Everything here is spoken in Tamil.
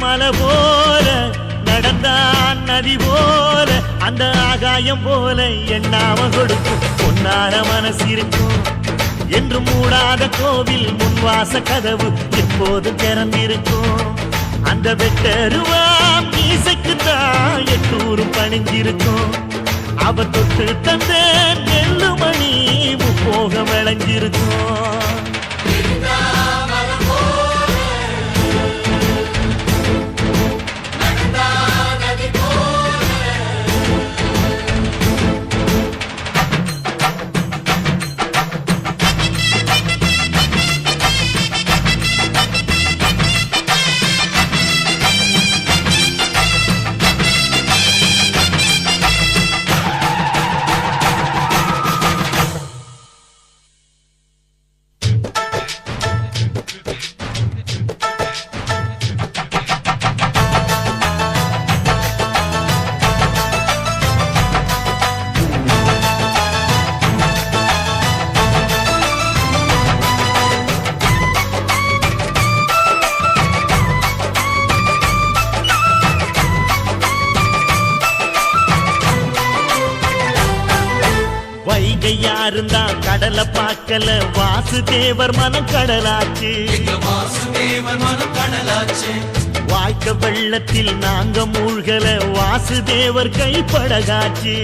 மலை போல நடந்தான் நதி போல அந்த ஆகாயம் போல எண்ணாம கொடுக்கும் பொன்னார மனசு இருக்கும் என்று மூடாத கோவில் முன்வாச கதவு எப்போது திறந்திருக்கும் அந்த வெட்டருவாம் மீசைக்கு தான் எட்டூரும் பணிஞ்சிருக்கும் அவ தொட்டு தந்த நெல்லுமணி முப்போக விளைஞ்சிருக்கும் யாருந்தா கடலை பார்க்கல வாசுதேவர் மனம் கடலாச்சு வாய்க்க வெள்ளத்தில் நாங்க மூழ்கல வாசுதேவர் கைப்படகாச்சு